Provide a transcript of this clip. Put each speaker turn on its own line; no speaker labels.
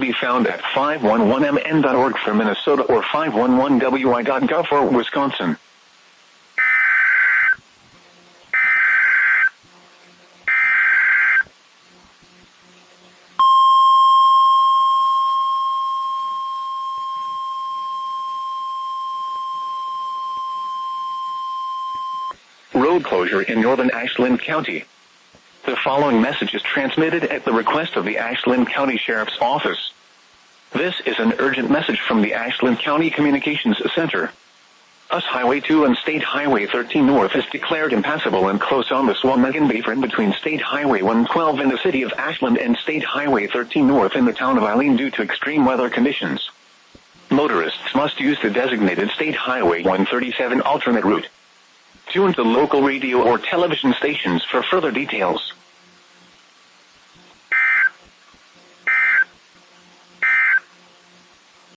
be found at 511mn.org for Minnesota or 511wi.gov for Wisconsin. Road closure in northern Ashland County. The following message is transmitted at the request of the Ashland County Sheriff's Office. This is an urgent message from the Ashland County Communications Center. US Highway 2 and State Highway 13 North is declared impassable and close on the Chequamegon Bayfront between State Highway 112 in the city of Ashland and State Highway 13 North in the town of Eileen due to extreme weather conditions. Motorists must use the designated State Highway 137 alternate route. Tune to local radio or television stations for further details.